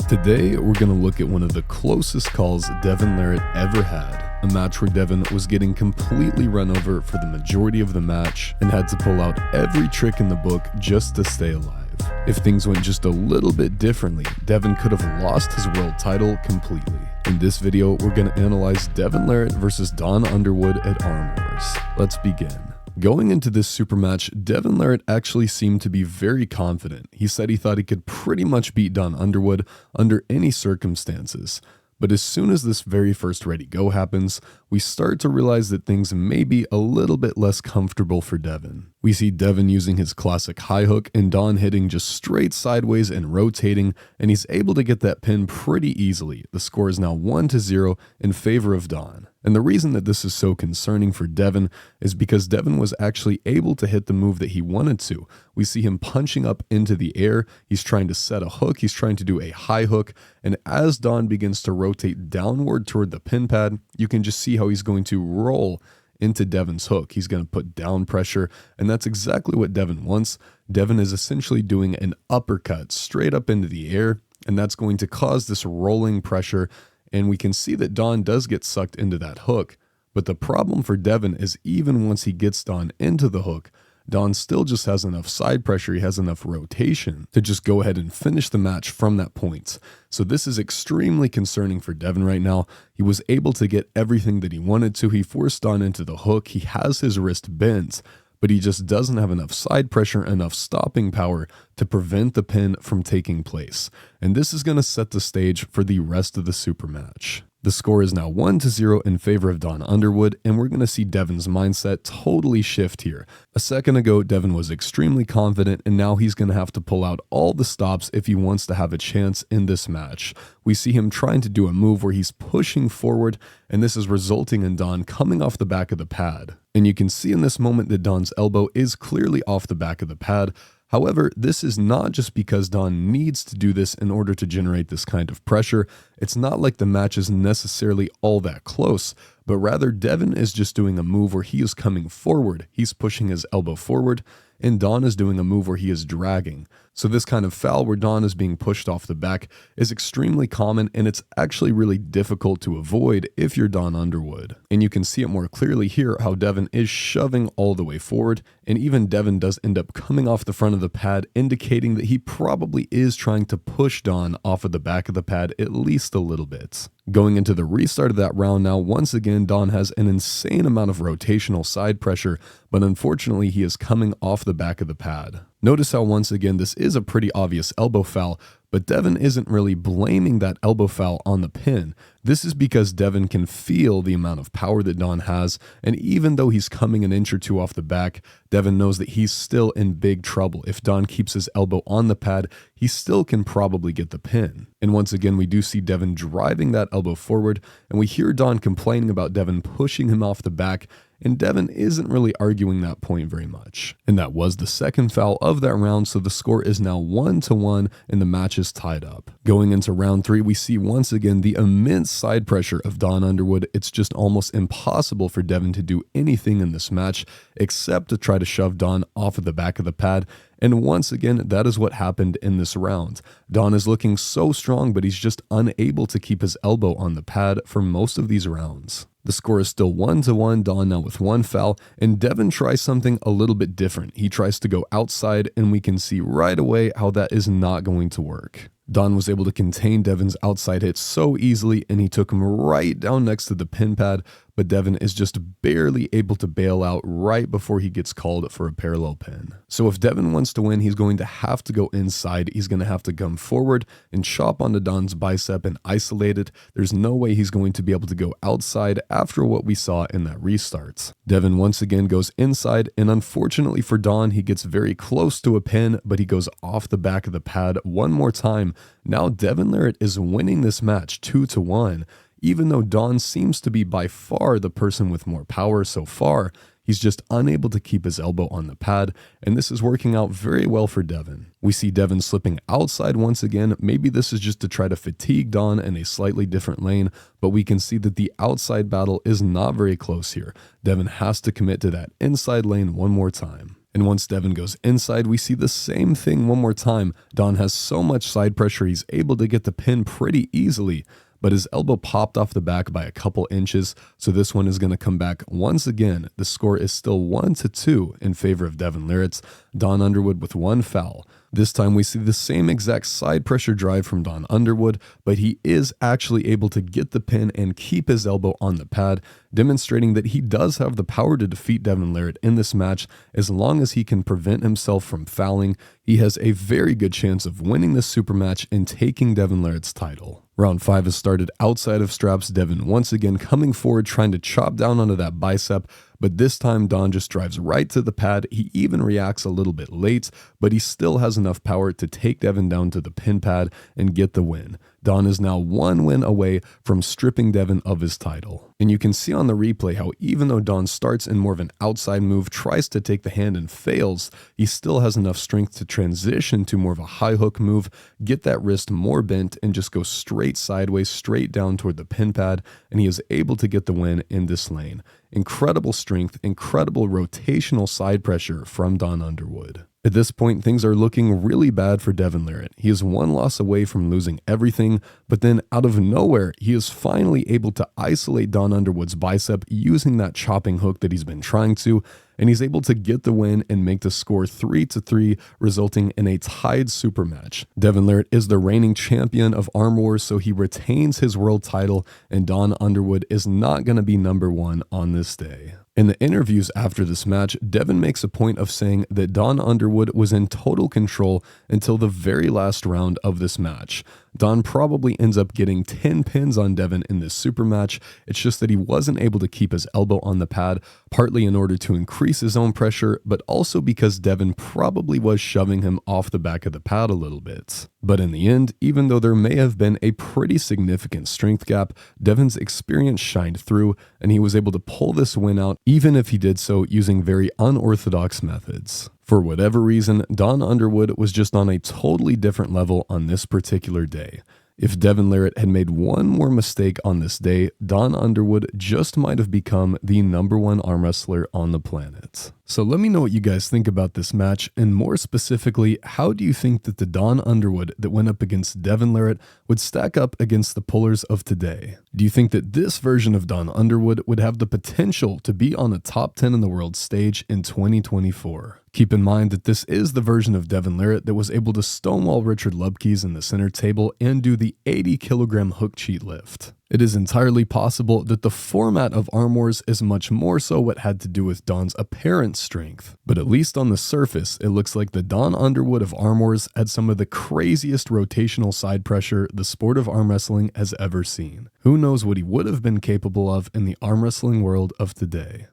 Today, we're going to look at one of the closest calls Devon LARRATT ever had. A match where Devon was getting completely run over for the majority of the match and had to pull out every trick in the book just to stay alive. If things went just a little bit differently, Devon could have lost his world title completely. In this video, we're going to analyze Devon LARRATT versus Don Underwood at Arm Wars. Let's begin. Going into this super match, Devon LARRATT actually seemed to be very confident. He said he thought he could pretty much beat Don Underwood under any circumstances. But as soon as this very first ready go happens, we start to realize that things may be a little bit less comfortable for Devon. We see Devon using his classic high hook and Don hitting just straight sideways and rotating, and he's able to get that pin pretty easily. The score is now 1-0 in favor of Don. And the reason that this is so concerning for Devon is because Devon was actually able to hit the move that he wanted to. We see him punching up into the air, he's trying to set a hook, he's trying to do a high hook, and as Don begins to rotate downward toward the pin pad, you can just see how he's going to roll into Devon's hook. He's going to put down pressure, and that's exactly what Devon wants. Devon is essentially doing an uppercut straight up into the air, and that's going to cause this rolling pressure. And we can see that Don does get sucked into that hook. But the problem for Devon is even once he gets Don into the hook, Don still just has enough side pressure, he has enough rotation to just go ahead and finish the match from that point. So this is extremely concerning for Devon right now. He was able to get everything that he wanted to. He forced Don into the hook. He has his wrist bent, but he just doesn't have enough side pressure, enough stopping power to prevent the pin from taking place. And this is going to set the stage for the rest of the super match. The score is now 1-0 in favor of Don Underwood, and we're going to see Devon's mindset totally shift here. A second ago, Devon was extremely confident, and now he's going to have to pull out all the stops if he wants to have a chance in this match. We see him trying to do a move where he's pushing forward, and this is resulting in Don coming off the back of the pad. And you can see in this moment that Don's elbow is clearly off the back of the pad. However, this is not just because Don needs to do this in order to generate this kind of pressure. It's not like the match is necessarily all that close, but rather Devon is just doing a move where he is coming forward. He's pushing his elbow forward, and Don is doing a move where he is dragging. So this kind of foul where Don is being pushed off the back is extremely common, and it's actually really difficult to avoid if you're Don Underwood. And you can see it more clearly here how Devon is shoving all the way forward, and even Devon does end up coming off the front of the pad, indicating that he probably is trying to push Don off of the back of the pad at least a little bit. Going into the restart of that round now, once again, Don has an insane amount of rotational side pressure, but unfortunately he is coming off the back of the pad. Notice how once again this is a pretty obvious elbow foul, but Devon isn't really blaming that elbow foul on the pin. This is because Devon can feel the amount of power that Don has, and even though he's coming an inch or two off the back, Devon knows that he's still in big trouble. If Don keeps his elbow on the pad, he still can probably get the pin. And once again, we do see Devon driving that elbow forward, and we hear Don complaining about Devon pushing him off the back, and Devon isn't really arguing that point very much. And that was the second foul of that round, so the score is now 1-1 and the match is tied up. Going into round 3, we see once again the immense side pressure of Don Underwood. It's just almost impossible for Devon to do anything in this match except to try to shove Don off of the back of the pad. And once again, that is what happened in this round. Don is looking so strong, but he's just unable to keep his elbow on the pad for most of these rounds. The score is still 1-1, Don now with one foul, and Devon tries something a little bit different. He tries to go outside, and we can see right away how that is not going to work. Don was able to contain Devon's outside hit so easily, and he took him right down next to the pin pad, but Devon is just barely able to bail out right before he gets called for a parallel pin. So if Devon wants to win, he's going to have to go inside. He's going to have to come forward and chop onto Don's bicep and isolate it. There's no way he's going to be able to go outside after what we saw in that restart. Devon once again goes inside, and unfortunately for Don, he gets very close to a pin, but he goes off the back of the pad one more time. Now Devon LARRATT is winning this match 2-1. Even though Don seems to be by far the person with more power so far, he's just unable to keep his elbow on the pad, and this is working out very well for Devon. We see Devon slipping outside once again. Maybe this is just to try to fatigue Don in a slightly different lane, but we can see that the outside battle is not very close here. Devon has to commit to that inside lane one more time. And once Devon goes inside, we see the same thing one more time. Don has so much side pressure, he's able to get the pin pretty easily, but his elbow popped off the back by a couple inches, so this one is going to come back once again. The score is still 1-2 in favor of Devon LARRATT. Don Underwood with one foul. This time we see the same exact side pressure drive from Don Underwood, but he is actually able to get the pin and keep his elbow on the pad, demonstrating that he does have the power to defeat Devon LARRATT in this match. As long as he can prevent himself from fouling, he has a very good chance of winning this super match and taking Devon LARRATT's title. Round 5 has started outside of straps. Devon once again coming forward, trying to chop down onto that bicep, but this time Don just drives right to the pad. He even reacts a little bit late, but he still has enough power to take Devon down to the pin pad and get the win. Don is now one win away from stripping Devon of his title. And you can see on the replay how even though Don starts in more of an outside move, tries to take the hand and fails, he still has enough strength to transition to more of a high hook move, get that wrist more bent, and just go straight sideways, straight down toward the pin pad, and he is able to get the win in this lane. Incredible strength, incredible rotational side pressure from Don Underwood. At this point, things are looking really bad for Devon LARRATT. He is one loss away from losing everything, but then out of nowhere, he is finally able to isolate Don Underwood's bicep using that chopping hook that he's been trying to, and he's able to get the win and make the score 3-3, resulting in a tied super match. Devon LARRATT is the reigning champion of Arm Wars, so he retains his world title, and Don Underwood is not going to be number 1 on this day. In the interviews after this match, Devon makes a point of saying that Don Underwood was in total control until the very last round of this match. Don probably ends up getting 10 pins on Devon in this super match. It's just that he wasn't able to keep his elbow on the pad, partly in order to increase his own pressure, but also because Devon probably was shoving him off the back of the pad a little bit. But in the end, even though there may have been a pretty significant strength gap, Devon's experience shined through, and he was able to pull this win out, even if he did so using very unorthodox methods. For whatever reason, Don Underwood was just on a totally different level on this particular day. If Devon LARRATT had made one more mistake on this day, Don Underwood just might have become the #1 arm wrestler on the planet. So let me know what you guys think about this match, and more specifically, how do you think that the Don Underwood that went up against Devon LARRATT would stack up against the pullers of today? Do you think that this version of Don Underwood would have the potential to be on the top 10 in the world stage in 2024? Keep in mind that this is the version of Devon LARRATT that was able to stonewall Richard Lubke's in the center table and do the 80-kilogram hook cheat lift. It is entirely possible that the format of Arm Wars is much more so what had to do with Don's apparent strength. But at least on the surface, it looks like the Don Underwood of Arm Wars had some of the craziest rotational side pressure the sport of arm wrestling has ever seen. Who knows what he would have been capable of in the arm wrestling world of today.